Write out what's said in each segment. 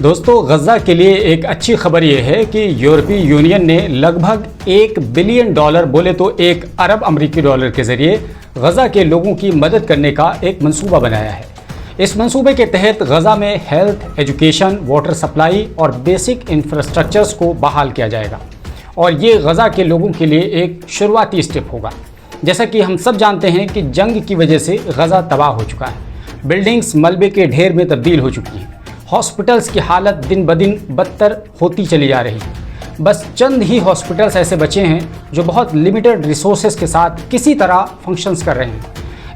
دوستو غزہ کے لیے ایک اچھی خبر یہ ہے کہ یورپی یونین نے لگ بھگ $1 بلین بولے تو 1 ارب امریکی ڈالر کے ذریعے غزہ کے لوگوں کی مدد کرنے کا ایک منصوبہ بنایا ہے۔ اس منصوبے کے تحت غزہ میں ہیلتھ، ایجوکیشن، واٹر سپلائی اور بیسک انفراسٹرکچرز کو بحال کیا جائے گا، اور یہ غزہ کے لوگوں کے لیے ایک شروعاتی اسٹیپ ہوگا۔ جیسا کہ ہم سب جانتے ہیں کہ جنگ کی وجہ سے غزہ تباہ ہو چکا ہے، بلڈنگز ملبے کے ڈھیر میں تبدیل ہو چکی ہیں، ہاسپٹلز کی حالت دن بدن بدتر ہوتی چلی جا رہی ہے۔ بس چند ہی ہاسپٹلز ایسے بچے ہیں جو بہت لیمیٹڈ ریسورسز کے ساتھ کسی طرح فنکشنز کر رہے ہیں۔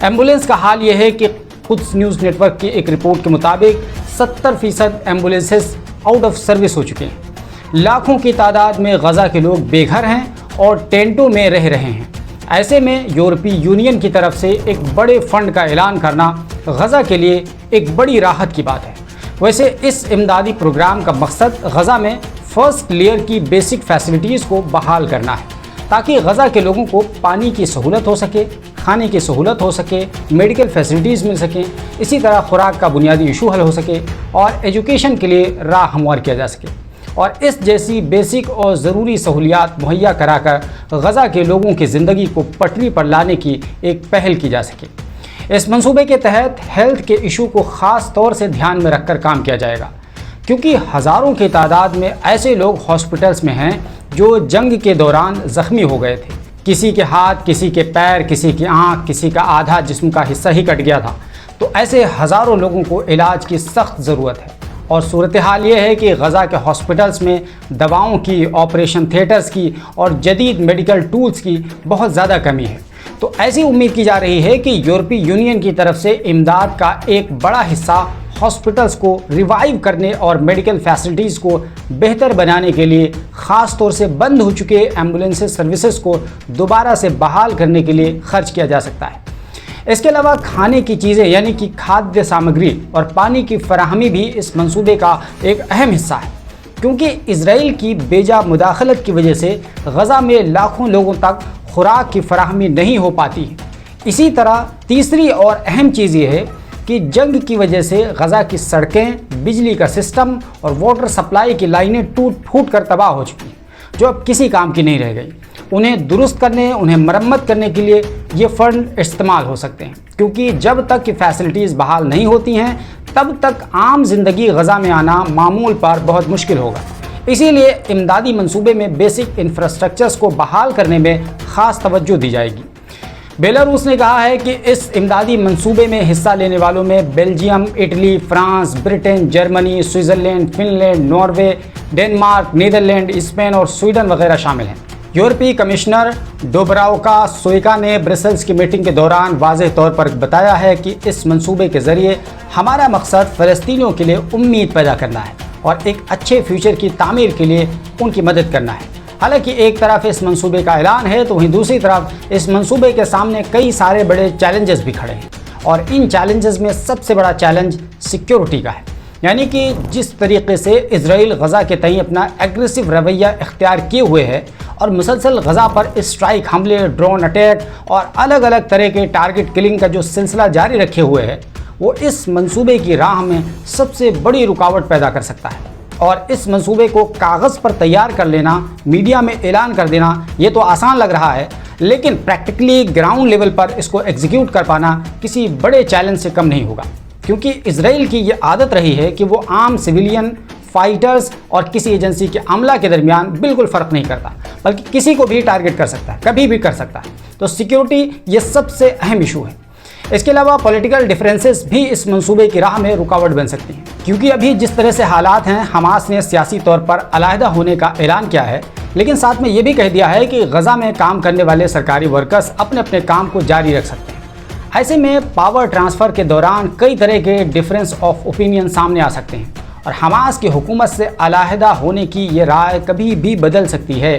ایمبولینس کا حال یہ ہے کہ قدس نیوز نیٹ ورک کی ایک رپورٹ کے مطابق 70% ایمبولینسز آؤٹ آف سروس ہو چکے ہیں۔ لاکھوں کی تعداد میں غزہ کے لوگ بے گھر ہیں اور ٹینٹوں میں رہ رہے ہیں۔ ایسے میں یورپی یونین کی طرف سے ایک بڑے فنڈ کا اعلان کرنا غزہ کے لیے ایک بڑی راحت کی بات ہے۔ ویسے اس امدادی پروگرام کا مقصد غزہ میں فرسٹ لیئر کی بیسک فیسلٹیز کو بحال کرنا ہے، تاکہ غزہ کے لوگوں کو پانی کی سہولت ہو سکے، کھانے کی سہولت ہو سکے، میڈیکل فیسلٹیز مل سکیں، اسی طرح خوراک کا بنیادی ایشو حل ہو سکے اور ایجوکیشن کے لیے راہ ہموار کیا جا سکے، اور اس جیسی بیسک اور ضروری سہولیات مہیا کرا کر غزہ کے لوگوں کی زندگی کو پٹری پر لانے کی ایک پہل کی جا سکے۔ اس منصوبے کے تحت ہیلتھ کے ایشو کو خاص طور سے دھیان میں رکھ کر کام کیا جائے گا، کیونکہ ہزاروں کی تعداد میں ایسے لوگ ہاسپٹلز میں ہیں جو جنگ کے دوران زخمی ہو گئے تھے۔ کسی کے ہاتھ، کسی کے پیر، کسی کی آنکھ، کسی کا آدھا جسم کا حصہ ہی کٹ گیا تھا، تو ایسے ہزاروں لوگوں کو علاج کی سخت ضرورت ہے۔ اور صورتحال یہ ہے کہ غزہ کے ہاسپٹلز میں دواؤں کی، آپریشن تھیٹرز کی اور جدید میڈیکل ٹولز کی بہت زیادہ کمی ہے۔ تو ایسی امید کی جا رہی ہے کہ یورپی یونین کی طرف سے امداد کا ایک بڑا حصہ ہاسپٹلز کو ریوائیو کرنے اور میڈیکل فیسلٹیز کو بہتر بنانے کے لیے، خاص طور سے بند ہو چکے ایمبولینس سروسز کو دوبارہ سے بحال کرنے کے لیے خرچ کیا جا سکتا ہے۔ اس کے علاوہ کھانے کی چیزیں یعنی کہ کھادیہ سامگری اور پانی کی فراہمی بھی اس منصوبے کا ایک اہم حصہ ہے، کیونکہ اسرائیل کی بیجا مداخلت کی وجہ سے غزہ میں لاکھوں لوگوں تک خوراک کی فراہمی نہیں ہو پاتی ہے۔ اسی طرح تیسری اور اہم چیز یہ ہے کہ جنگ کی وجہ سے غزہ کی سڑکیں، بجلی کا سسٹم اور واٹر سپلائی کی لائنیں ٹوٹ پھوٹ کر تباہ ہو چکی ہیں، جو اب کسی کام کی نہیں رہ گئی۔ انہیں درست کرنے، انہیں مرمت کرنے کے لیے یہ فنڈ استعمال ہو سکتے ہیں، کیونکہ جب تک کہ فیسلٹیز بحال نہیں ہوتی ہیں تب تک عام زندگی غزہ میں آنا معمول پر بہت مشکل ہوگا۔ اسی لیے امدادی منصوبے میں بیسک انفراسٹرکچرز کو بحال کرنے میں خاص توجہ دی جائے گی۔ بیلاروس نے کہا ہے کہ اس امدادی منصوبے میں حصہ لینے والوں میں Belgium, Italy, France, Britain, Germany, Switzerland, Finland, Norway, Denmark, Netherland, Spain اور سویڈن وغیرہ شامل ہیں۔ یورپی کمشنر ڈوبراوکا سوئیکا نے برسلز کی میٹنگ کے دوران واضح طور پر بتایا ہے کہ اس منصوبے کے ذریعے ہمارا مقصد فلسطینیوں کے لیے امید پیدا کرنا ہے اور ایک اچھے فیوچر کی تعمیر کے لیے ان کی مدد کرنا ہے۔ حالانکہ ایک طرف اس منصوبے کا اعلان ہے تو وہیں دوسری طرف اس منصوبے کے سامنے کئی سارے بڑے چیلنجز بھی کھڑے ہیں، اور ان چیلنجز میں سب سے بڑا چیلنج سیکیورٹی کا ہے، یعنی کہ جس طریقے سے اسرائیل غزہ کے تئیں اپنا ایگریسو رویہ اختیار کیے ہوئے ہے اور مسلسل غزہ پر اسٹرائک حملے، ڈرون اٹیک اور الگ الگ طرح کے ٹارگٹ کلنگ کا جو سلسلہ جاری رکھے ہوئے ہے، وہ اس منصوبے کی راہ میں سب سے بڑی رکاوٹ پیدا کر سکتا ہے۔ اور اس منصوبے کو کاغذ پر تیار کر لینا، میڈیا میں اعلان کر دینا، یہ تو آسان لگ رہا ہے، لیکن پریکٹیکلی گراؤنڈ لیول پر اس کو ایگزیکیوٹ کر پانا کسی بڑے چیلنج سے کم نہیں ہوگا، کیونکہ اسرائیل کی یہ عادت رہی ہے کہ وہ عام سویلین، فائٹرز اور کسی ایجنسی کے عملہ کے درمیان بالکل فرق نہیں کرتا، بلکہ کسی کو بھی ٹارگٹ کر سکتا ہے، کبھی بھی کر سکتا ہے۔ تو سیکیورٹی یہ سب سے اہم ایشو ہے۔ اس کے علاوہ پولیٹیکل ڈیفرنسز بھی اس منصوبے کی راہ میں رکاوٹ بن سکتی ہیں، کیونکہ ابھی جس طرح سے حالات ہیں، حماس نے سیاسی طور پر علیحدہ ہونے کا اعلان کیا ہے، لیکن ساتھ میں یہ بھی کہہ دیا ہے کہ غزہ میں کام کرنے والے سرکاری ورکرز اپنے اپنے کام کو جاری رکھ سکتے ہیں۔ ایسے میں پاور ٹرانسفر کے دوران کئی طرح کے ڈفرینس آف اوپینین سامنے آ سکتے ہیں، اور حماس کی حکومت سے علیحدہ ہونے کی یہ رائے کبھی بھی بدل سکتی ہے۔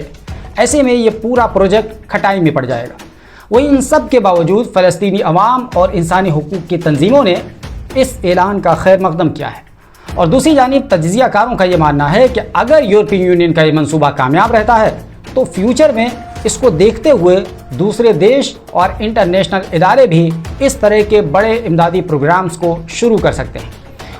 ایسے میں یہ پورا پروجیکٹ کھٹائی میں پڑ جائے گا۔ وہیں ان سب کے باوجود فلسطینی عوام اور انسانی حقوق کی تنظیموں نے اس اعلان کا خیر مقدم کیا ہے، اور دوسری جانب تجزیہ کاروں کا یہ ماننا ہے کہ اگر یورپی یونین کا یہ منصوبہ کامیاب رہتا ہے تو فیوچر میں اس کو دیکھتے ہوئے دوسرے دیش اور انٹرنیشنل ادارے بھی اس طرح کے بڑے امدادی پروگرامز کو شروع کر سکتے ہیں۔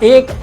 $1